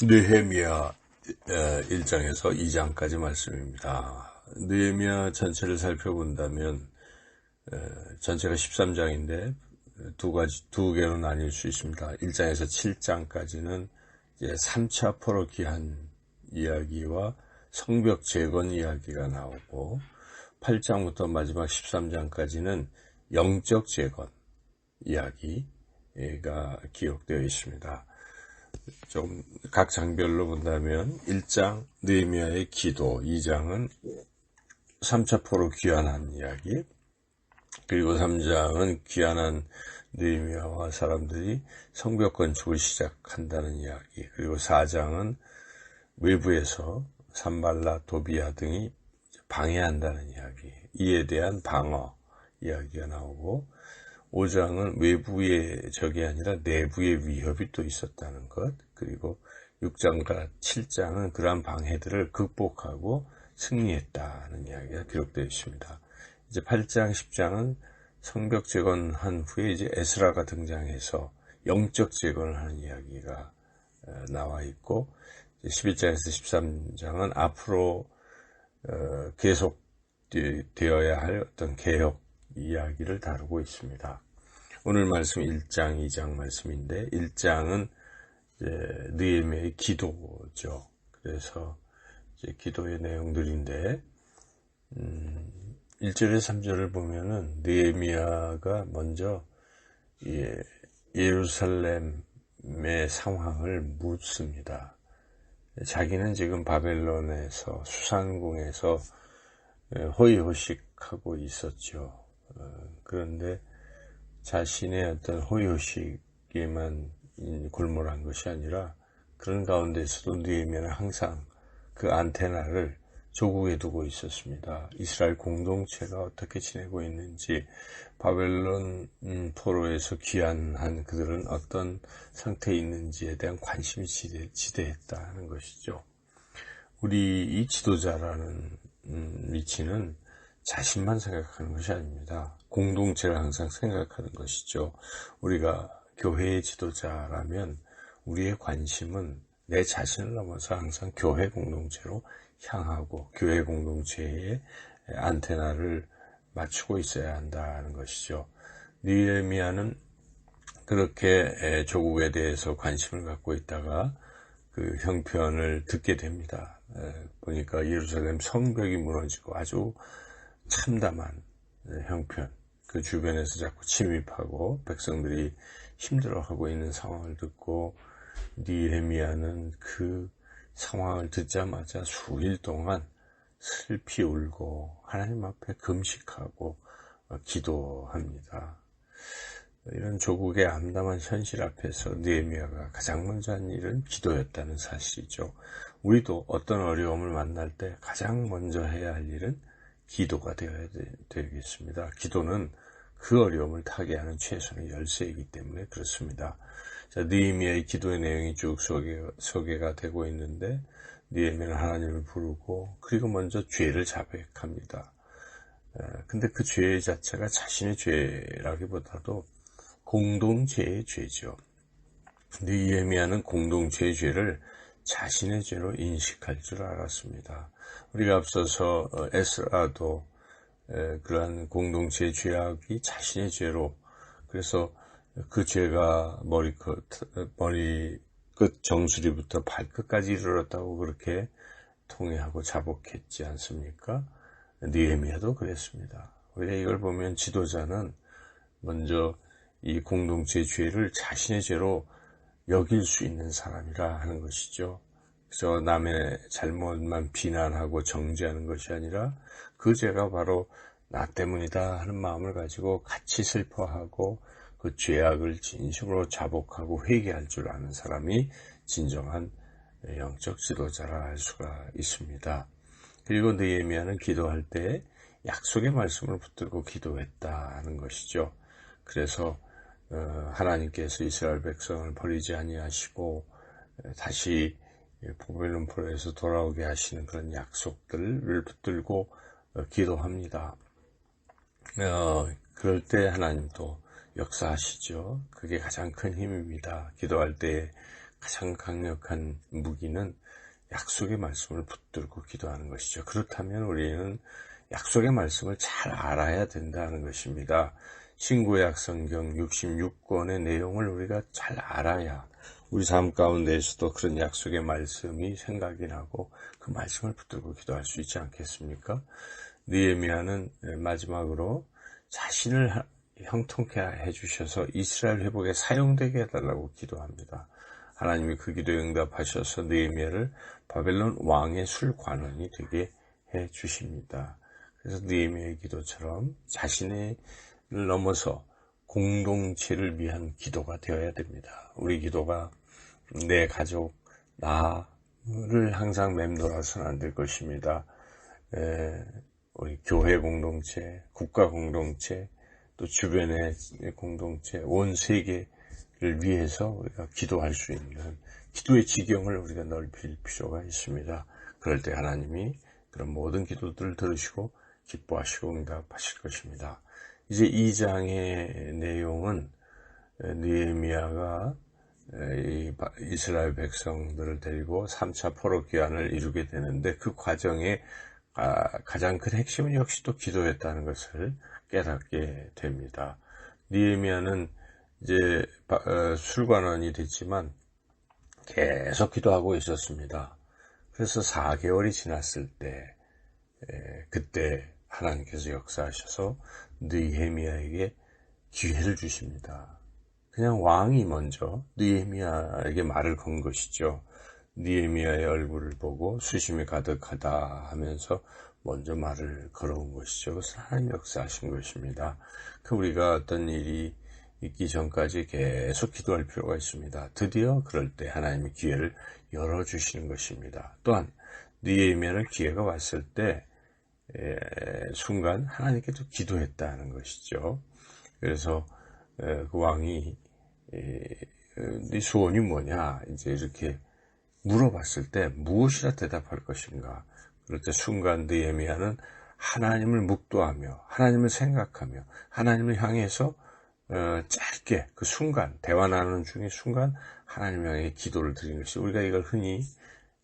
느헤미야 1장에서 2장까지 말씀입니다. 느헤미야 전체를 살펴본다면 전체가 13장인데 두 개로 나뉠 수 있습니다. 1장에서 7장까지는 이제 3차 포로 귀환 이야기와 성벽 재건 이야기가 나오고 8장부터 마지막 13장까지는 영적 재건 이야기가 기록되어 있습니다. 좀 각 장별로 본다면 1장 느헤미야의 기도, 2장은 3차 포로 귀환한 이야기, 그리고 3장은 귀환한 느헤미야와 사람들이 성벽 건축을 시작한다는 이야기, 그리고 4장은 외부에서 산발라, 도비야 등이 방해한다는 이야기, 이에 대한 방어 이야기가 나오고, 5장은 외부의 적이 아니라 내부의 위협이 또 있었다는 것, 그리고 6장과 7장은 그러한 방해들을 극복하고 승리했다는 이야기가 기록되어 있습니다. 이제 8장, 10장은 성벽 재건한 후에 이제 에스라가 등장해서 영적 재건을 하는 이야기가 나와 있고, 11장에서 13장은 앞으로 계속 되어야 할 어떤 개혁 이야기를 다루고 있습니다. 오늘 말씀 1장, 2장 말씀인데 1장은 느헤미야의 기도죠. 그래서 이제 기도의 내용들인데 1절에 3절을 보면은 느헤미야가 먼저 예루살렘의 상황을 묻습니다. 자기는 지금 바벨론에서 수산궁에서 호의호식하고 있었죠. 그런데 자신의 어떤 호의호식에만 골몰한 것이 아니라 그런 가운데서도 느헤미야는 항상 그 안테나를 조국에 두고 있었습니다. 이스라엘 공동체가 어떻게 지내고 있는지, 바벨론 포로에서 귀환한 그들은 어떤 상태에 있는지에 대한 관심이 지대했다는 것이죠. 우리 이 지도자라는 위치는 자신만 생각하는 것이 아닙니다. 공동체를 항상 생각하는 것이죠. 우리가 교회의 지도자라면 우리의 관심은 내 자신을 넘어서 항상 교회 공동체로 향하고 교회 공동체의 안테나를 맞추고 있어야 한다는 것이죠. 느헤미야는 그렇게 조국에 대해서 관심을 갖고 있다가 그 형편을 듣게 됩니다. 보니까 예루살렘 성벽이 무너지고 아주 참담한 형편, 그 주변에서 자꾸 침입하고 백성들이 힘들어하고 있는 상황을 듣고 느헤미야는 그 상황을 듣자마자 수일 동안 슬피 울고 하나님 앞에 금식하고 기도합니다. 이런 조국의 암담한 현실 앞에서 느헤미야가 가장 먼저 한 일은 기도였다는 사실이죠. 우리도 어떤 어려움을 만날 때 가장 먼저 해야 할 일은 기도가 되어야 되겠습니다. 기도는 그 어려움을 타개하는 최선의 열쇠이기 때문에 그렇습니다. 자, 느헤미야의 기도의 내용이 쭉 소개가 되고 있는데 느헤미야는 하나님을 부르고 그리고 먼저 죄를 자백합니다. 근데 그 죄 자체가 자신의 죄라기보다도 공동체의 죄죠. 느헤미야는 공동체의 죄를 자신의 죄로 인식할 줄 알았습니다. 우리가 앞서서 에스라도 그러한 공동체의 죄악이 자신의 죄로, 그래서 그 죄가 머리끝 정수리부터 발끝까지 이르렀다고 그렇게 통회하고 자복했지 않습니까? 느헤미야도 그랬습니다. 우리가 이걸 보면 지도자는 먼저 이 공동체의 죄를 자신의 죄로 여길 수 있는 사람이라 하는 것이죠. 그래서 남의 잘못만 비난하고 정죄하는 것이 아니라 그 죄가 바로 나 때문이다 하는 마음을 가지고 같이 슬퍼하고 그 죄악을 진심으로 자복하고 회개할 줄 아는 사람이 진정한 영적 지도자라 할 수가 있습니다. 그리고 느헤미야는 기도할 때 약속의 말씀을 붙들고 기도했다는 것이죠. 그래서 하나님께서 이스라엘 백성을 버리지 아니하시고 다시 바벨론 포로에서 돌아오게 하시는 그런 약속들을 붙들고 기도합니다. 그럴 때 하나님도 역사하시죠. 그게 가장 큰 힘입니다. 기도할 때 가장 강력한 무기는 약속의 말씀을 붙들고 기도하는 것이죠. 그렇다면 우리는 약속의 말씀을 잘 알아야 된다는 것입니다. 신구약 성경 66권의 내용을 우리가 잘 알아야 우리 삶 가운데에서도 그런 약속의 말씀이 생각이 나고 그 말씀을 붙들고 기도할 수 있지 않겠습니까? 느헤미야는 마지막으로 자신을 형통케 해주셔서 이스라엘 회복에 사용되게 해달라고 기도합니다. 하나님이 그 기도에 응답하셔서 느헤미야를 바벨론 왕의 술관원이 되게 해주십니다. 그래서 느헤미야의 기도처럼 자신을 넘어서 공동체를 위한 기도가 되어야 됩니다. 우리 기도가 내 가족, 나를 항상 맴돌아서는 안 될 것입니다. 우리 교회 공동체, 국가 공동체, 또 주변의 공동체, 온 세계를 위해서 우리가 기도할 수 있는 기도의 지경을 우리가 넓힐 필요가 있습니다. 그럴 때 하나님이 그런 모든 기도들을 들으시고 기뻐하시고 응답하실 것입니다. 이제 2장의 내용은 느헤미야가 이스라엘 백성들을 데리고 3차 포로 귀환을 이루게 되는데 그 과정에 가장 큰 핵심은 역시 또 기도였다는 것을 깨닫게 됩니다. 느헤미야는 이제 술관원이 됐지만 계속 기도하고 있었습니다. 그래서 4개월이 지났을 때 그때 하나님께서 역사하셔서 느헤미야에게 기회를 주십니다. 그냥 왕이 먼저 느헤미야에게 말을 건 것이죠. 느헤미야의 얼굴을 보고 수심이 가득하다 하면서 먼저 말을 걸어온 것이죠. 그것은 하나님 역사하신 것입니다. 우리가 어떤 일이 있기 전까지 계속 기도할 필요가 있습니다. 드디어 그럴 때 하나님이 기회를 열어주시는 것입니다. 또한 느헤미야는 기회가 왔을 때 순간 하나님께도 기도했다는 것이죠. 그래서 그 왕이 네 소원이 뭐냐 이제 이렇게 물어봤을 때 무엇이라 대답할 것인가. 그럴 때 순간 느헤미야는 하나님을 묵도하며 하나님을 생각하며 하나님을 향해서 짧게 그 순간 대화 나누는 중에 순간 하나님 향해 기도를 드린 것이 우리가 이걸 흔히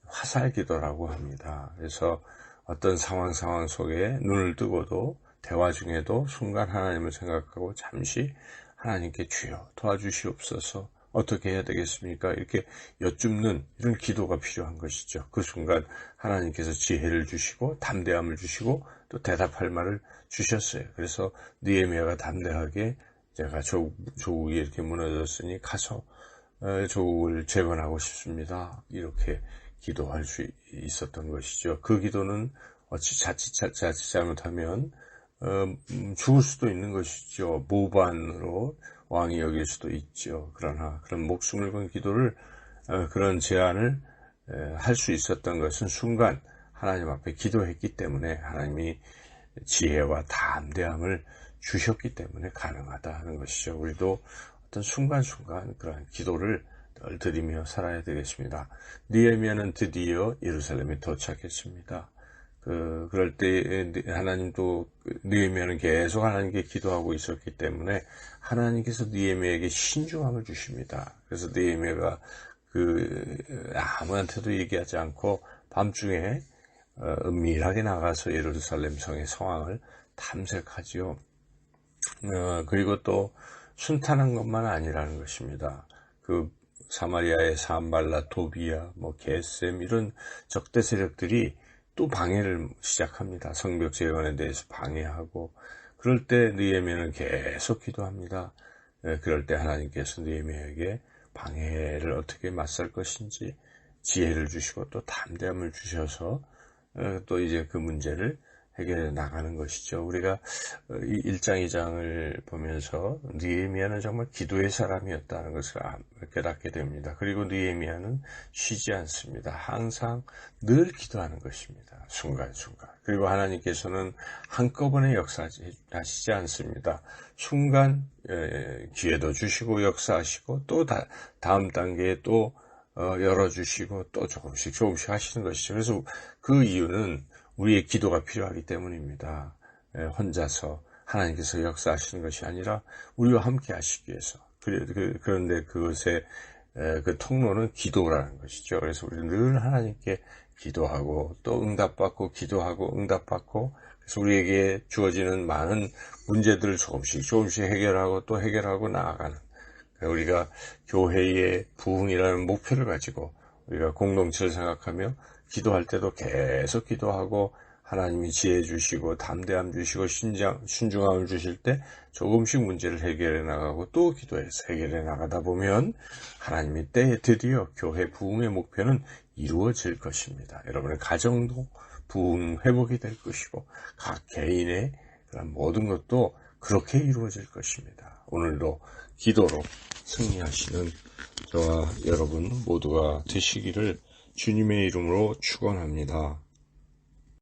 화살 기도라고 합니다. 그래서 어떤 상황 속에 눈을 뜨고도 대화 중에도 순간 하나님을 생각하고 잠시 하나님께 주여 도와주시옵소서 어떻게 해야 되겠습니까? 이렇게 여쭙는 이런 기도가 필요한 것이죠. 그 순간 하나님께서 지혜를 주시고 담대함을 주시고 또 대답할 말을 주셨어요. 그래서 느헤미야가 담대하게 제가 조국이 이렇게 무너졌으니 가서 조국을 재건하고 싶습니다. 이렇게 기도할 수 있었던 것이죠. 그 기도는 어찌 자칫 잘못하면 죽을 수도 있는 것이죠. 모반으로 왕이 여길 수도 있죠. 그러나 그런 목숨을 건 기도를 그런 제안을 할 수 있었던 것은 순간 하나님 앞에 기도했기 때문에 하나님이 지혜와 담대함을 주셨기 때문에 가능하다 하는 것이죠. 우리도 어떤 순간순간 그러한 기도를 늘 드리며 살아야 되겠습니다. 느헤미야는 드디어 예루살렘에 도착했습니다. 그럴 때 하나님도 느헤미야는 계속 하나님께 기도하고 있었기 때문에 하나님께서 느헤미야에게 신중함을 주십니다. 그래서 느헤미야가 아무한테도 얘기하지 않고 밤중에 은밀하게 나가서 예루살렘 성의 상황을 탐색하지요. 그리고 또 순탄한 것만 아니라는 것입니다. 사마리아의 산발라, 도비야, 게셈 이런 적대 세력들이 또 방해를 시작합니다. 성벽 재건에 대해서 방해하고 그럴 때 느헤미야는 계속 기도합니다. 그럴 때 하나님께서 느헤미야에게 방해를 어떻게 맞설 것인지 지혜를 주시고 또 담대함을 주셔서 또 이제 그 문제를 해결해 나가는 것이죠. 우리가 1장 2장을 보면서 느헤미야는 정말 기도의 사람이었다는 것을 깨닫게 됩니다. 그리고 느헤미야는 쉬지 않습니다. 항상 늘 기도하는 것입니다. 순간순간. 그리고 하나님께서는 한꺼번에 역사하시지 않습니다. 순간 기회도 주시고 역사하시고 또 다음 단계에 또 열어주시고 또 조금씩 하시는 것이죠. 그래서 그 이유는 우리의 기도가 필요하기 때문입니다. 혼자서 하나님께서 역사하시는 것이 아니라 우리와 함께 하시기 위해서. 그런데 그것에 그 통로는 기도라는 것이죠. 그래서 우리 늘 하나님께 기도하고 또 응답받고 기도하고 응답받고, 그래서 우리에게 주어지는 많은 문제들을 조금씩 해결하고 또 해결하고 나아가는, 우리가 교회의 부흥이라는 목표를 가지고 우리가 공동체를 생각하며 기도할 때도 계속 기도하고, 하나님이 지혜 주시고 담대함 주시고 순중함을 주실 때 조금씩 문제를 해결해 나가고 또 기도해서 해결해 나가다 보면 하나님이 때에 드디어 교회 부흥의 목표는 이루어질 것입니다. 여러분의 가정도 부흥 회복이 될 것이고 각 개인의 그런 모든 것도 그렇게 이루어질 것입니다. 오늘도 기도로 승리하시는 저와 여러분 모두가 되시기를 주님의 이름으로 축원합니다.